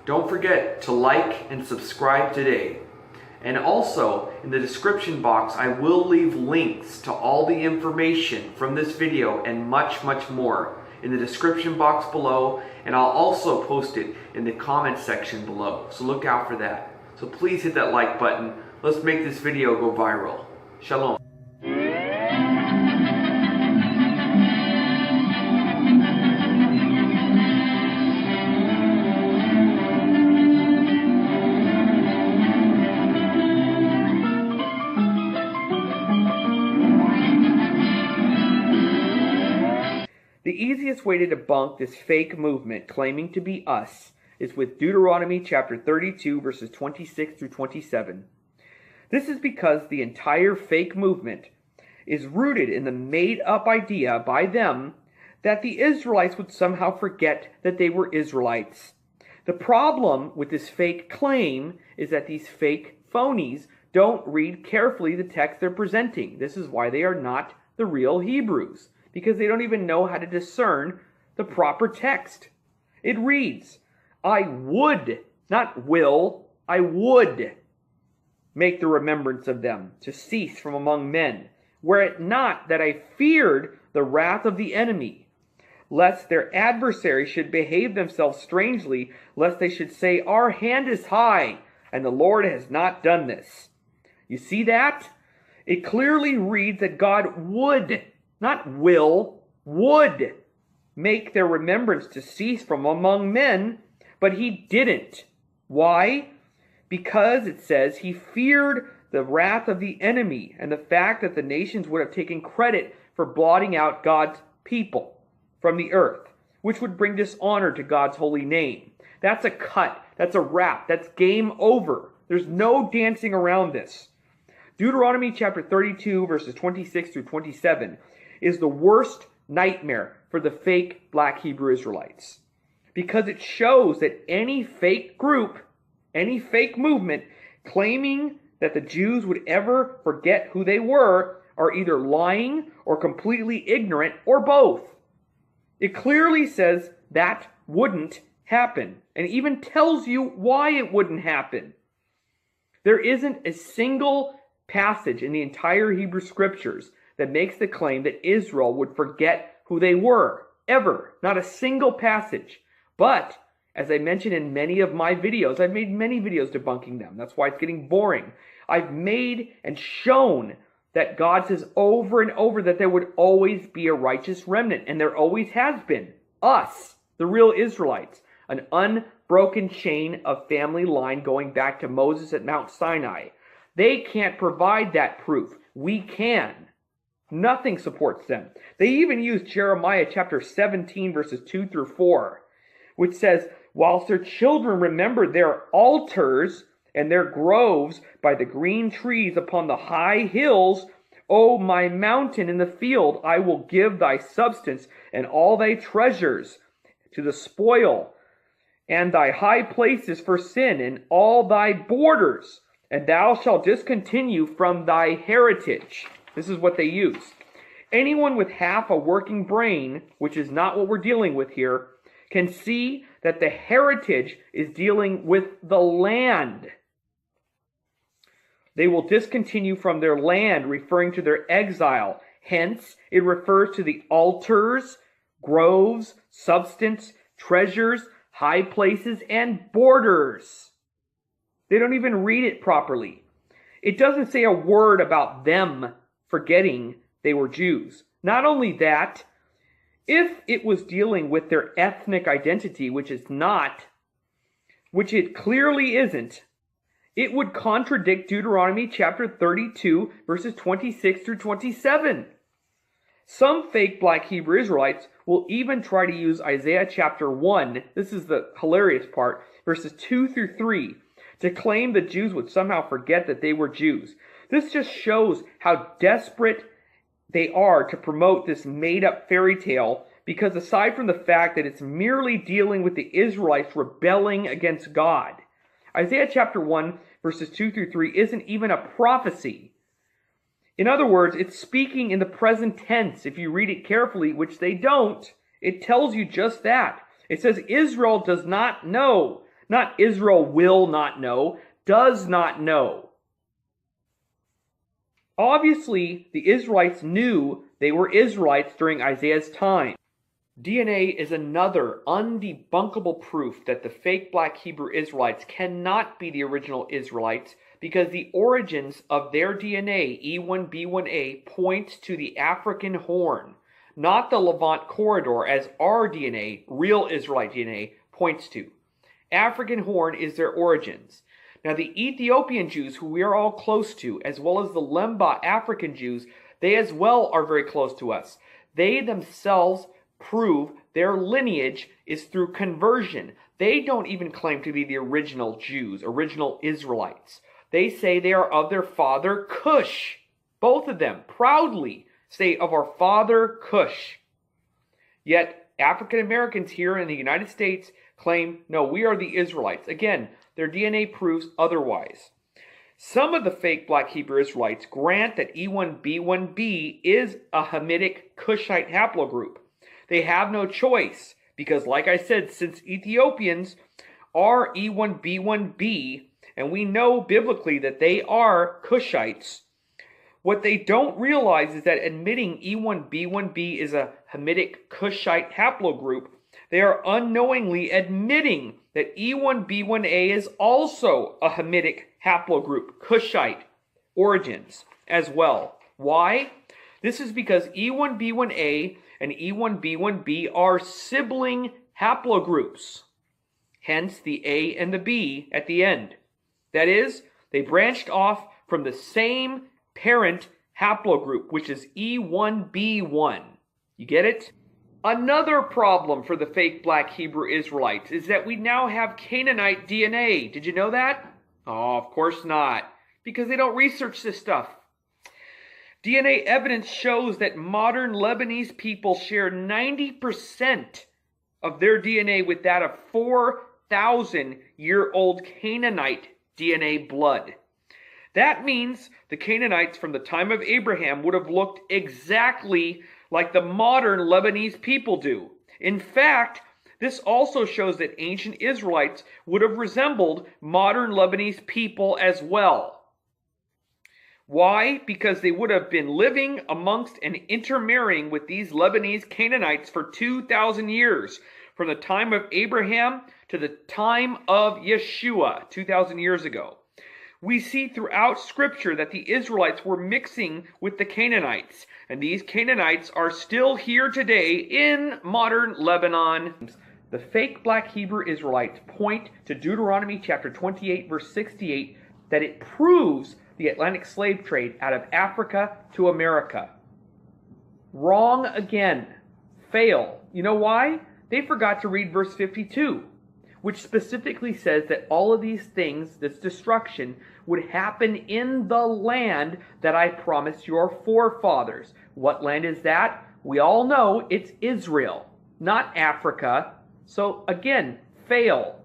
Don't forget to like and subscribe today. And also, in the description box, I will leave links to all the information from this video and much, much more in the description box below, and I'll also post it in the comment section below. So look out for that. So please hit that like button. Let's make this video go viral. Shalom. The easiest way to debunk this fake movement claiming to be us is with Deuteronomy chapter 32 verses 26 through 27. This is because the entire fake movement is rooted in the made-up idea by them that the Israelites would somehow forget that they were Israelites. The problem with this fake claim is that these fake phonies don't read carefully the text they're presenting. This is why they are not the real Hebrews, because they don't even know how to discern the proper text. It reads, I would, not will, I would make the remembrance of them to cease from among men, were it not that I feared the wrath of the enemy, lest their adversaries should behave themselves strangely, lest they should say, our hand is high, and the Lord has not done this. You see that? It clearly reads that God would, not will, would make their remembrance to cease from among men, but he didn't. Why? Because it says he feared the wrath of the enemy and the fact that the nations would have taken credit for blotting out God's people from the earth, which would bring dishonor to God's holy name. That's a cut. That's a wrap. That's game over. There's no dancing around this. Deuteronomy chapter 32 verses 26 through 27 is the worst nightmare for the fake black Hebrew Israelites, because it shows that any fake group, any fake movement claiming that the Jews would ever forget who they were are either lying or completely ignorant or both. It clearly says that wouldn't happen and even tells you why it wouldn't happen. There isn't a single passage in the entire Hebrew scriptures that makes the claim that Israel would forget who they were, ever. Not a single passage. But, as I mentioned in many of my videos, I've made many videos debunking them. That's why it's getting boring. I've made and shown that God says over and over that there would always be a righteous remnant, and there always has been. Us, the real Israelites, an unbroken chain of family line going back to Moses at Mount Sinai. They can't provide that proof. We can. Nothing supports them. They even use Jeremiah chapter 17 verses 2 through 4, which says, whilst their children remember their altars and their groves by the green trees upon the high hills, O my mountain in the field, I will give thy substance and all thy treasures to the spoil, and thy high places for sin, and all thy borders, and thou shalt discontinue from thy heritage. This is what they use. Anyone with half a working brain, which is not what we're dealing with here, can see that the heritage is dealing with the land. They will discontinue from their land, referring to their exile. Hence, it refers to the altars, groves, substance, treasures, high places, and borders. They don't even read it properly. It doesn't say a word about them forgetting they were Jews. Not only that, if it was dealing with their ethnic identity, which it's not, which it clearly isn't, it would contradict Deuteronomy chapter 32, verses 26 through 27. Some fake black Hebrew Israelites will even try to use Isaiah chapter 1, this is the hilarious part, verses 2 through 3, to claim the Jews would somehow forget that they were Jews. This just shows how desperate they are to promote this made-up fairy tale, because aside from the fact that it's merely dealing with the Israelites rebelling against God, Isaiah chapter 1, verses 2 through 3 isn't even a prophecy. In other words, it's speaking in the present tense. If you read it carefully, which they don't, it tells you just that. It says Israel does not know Not Israel will not know, does not know. Obviously, the Israelites knew they were Israelites during Isaiah's time. DNA is another undebunkable proof that the fake black Hebrew Israelites cannot be the original Israelites because the origins of their DNA, E1B1A, points to the African horn, not the Levant corridor as our DNA, real Israelite DNA, points to. African horn is their origins. Now the Ethiopian Jews, who we are all close to, as well as the Lemba African Jews, they as well are very close to us. They themselves prove their lineage is through conversion. They don't even claim to be the original Jews, original Israelites. They say they are of their father Cush. Both of them proudly say of our father Cush. Yet African Americans here in the United States claim, no, we are the Israelites. Again, their DNA proves otherwise. Some of the fake black Hebrew Israelites grant that E1B1B is a Hamitic Cushite haplogroup. They have no choice because, like I said, since Ethiopians are E1B1B, and we know biblically that they are Cushites, what they don't realize is that admitting E1B1B is a Hamitic Cushite haplogroup, they are unknowingly admitting that E1B1A is also a Hamitic haplogroup, Cushite origins as well. Why? This is because E1B1A and E1B1B are sibling haplogroups, hence the A and the B at the end. That is, they branched off from the same parent haplogroup, which is E1B1. You get it? Another problem for the fake black Hebrew Israelites is that we now have Canaanite DNA. Did you know that? Oh, of course not, because they don't research this stuff. DNA evidence shows that modern Lebanese people share 90% of their DNA with that of 4,000-year-old Canaanite DNA blood. That means the Canaanites from the time of Abraham would have looked exactly like the modern Lebanese people do. In fact, this also shows that ancient Israelites would have resembled modern Lebanese people as well. Why? Because they would have been living amongst and intermarrying with these Lebanese Canaanites for 2,000 years, from the time of Abraham to the time of Yeshua, 2,000 years ago. We see throughout Scripture that the Israelites were mixing with the Canaanites, and these Canaanites are still here today in modern Lebanon. The fake black Hebrew Israelites point to Deuteronomy chapter 28, verse 68, that it proves the Atlantic slave trade out of Africa to America. Wrong again. Fail. You know why? They forgot to read verse 52, which specifically says that all of these things, this destruction, would happen in the land that I promised your forefathers. What land is that? We all know it's Israel, not Africa. So again, fail.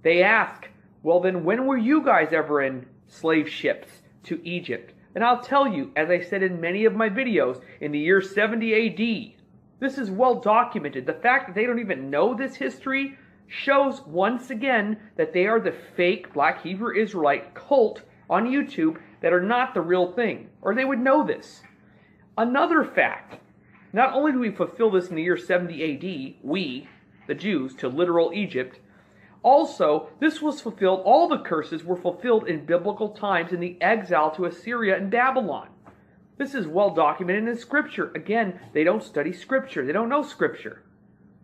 They ask, well then when were you guys ever in slave ships to Egypt? And I'll tell you, as I said in many of my videos, in the year 70 AD, this is well documented. The fact that they don't even know this history shows once again that they are the fake black Hebrew Israelite cult on YouTube that are not the real thing, or they would know this. Another fact, not only do we fulfill this in the year 70 AD, we, the Jews, to literal Egypt, also, this was fulfilled, all the curses were fulfilled in biblical times in the exile to Assyria and Babylon. This is well documented in Scripture. Again, they don't study Scripture. They don't know Scripture.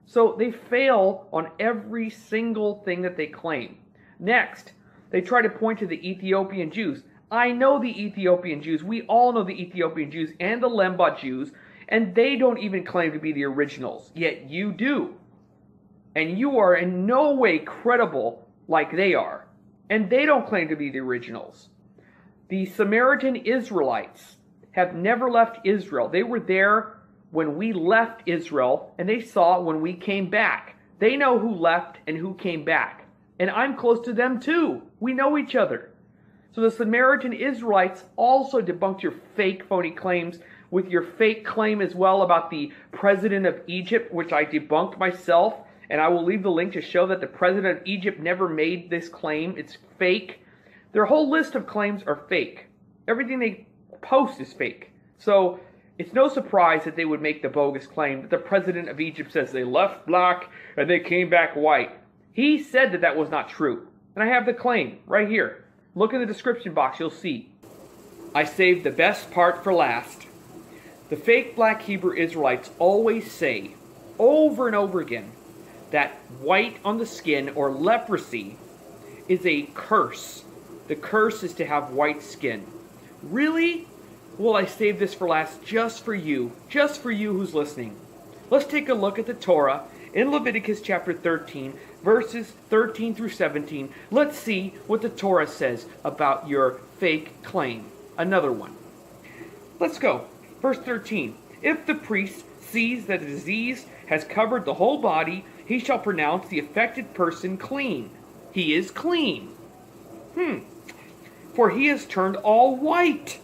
So they fail on every single thing that they claim. Next, they try to point to the Ethiopian Jews. I know the Ethiopian Jews. We all know the Ethiopian Jews and the Lemba Jews, and they don't even claim to be the originals. Yet you do. And you are in no way credible like they are. And they don't claim to be the originals. The Samaritan Israelites have never left Israel. They were there when we left Israel, and they saw when we came back. They know who left and who came back. And I'm close to them too. We know each other. So the Samaritan Israelites also debunked your fake phony claims with your fake claim as well about the president of Egypt, which I debunked myself, and I will leave the link to show that the president of Egypt never made this claim. It's fake. Their whole list of claims are fake. Everything they post is fake. So it's no surprise that they would make the bogus claim that the president of Egypt says they left black and they came back white. He said that that was not true. And I have the claim right here. Look in the description box, you'll see. I saved the best part for last. The fake black Hebrew Israelites always say, over and over again, that white on the skin or leprosy is a curse. The curse is to have white skin. Really? Well, I saved this for last just for you who's listening. Let's take a look at the Torah in Leviticus chapter 13, verses 13 through 17. Let's see what the Torah says about your fake claim. Another one. Let's go. Verse 13. If the priest sees that a disease has covered the whole body, he shall pronounce the affected person clean. He is clean. For he has turned all white.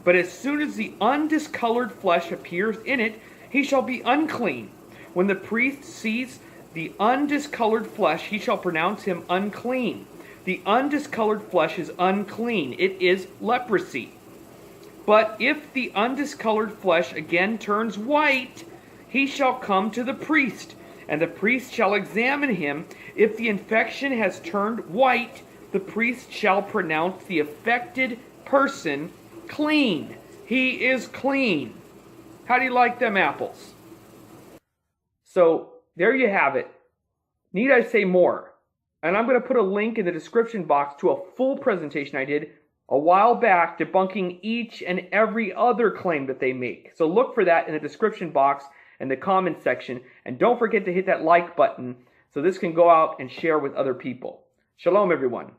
But as soon as the undiscolored flesh appears in it, he shall be unclean. When the priest sees the undiscolored flesh, he shall pronounce him unclean. The undiscolored flesh is unclean. It is leprosy. But if the undiscolored flesh again turns white, he shall come to the priest, and the priest shall examine him. If the infection has turned white, the priest shall pronounce the affected person clean. He is clean. How do you like them apples? So there you have it. Need I say more? And I'm going to put a link in the description box to a full presentation I did a while back debunking each and every other claim that they make. So look for that in the description box and the comment section. And don't forget to hit that like button so this can go out and share with other people. Shalom, everyone.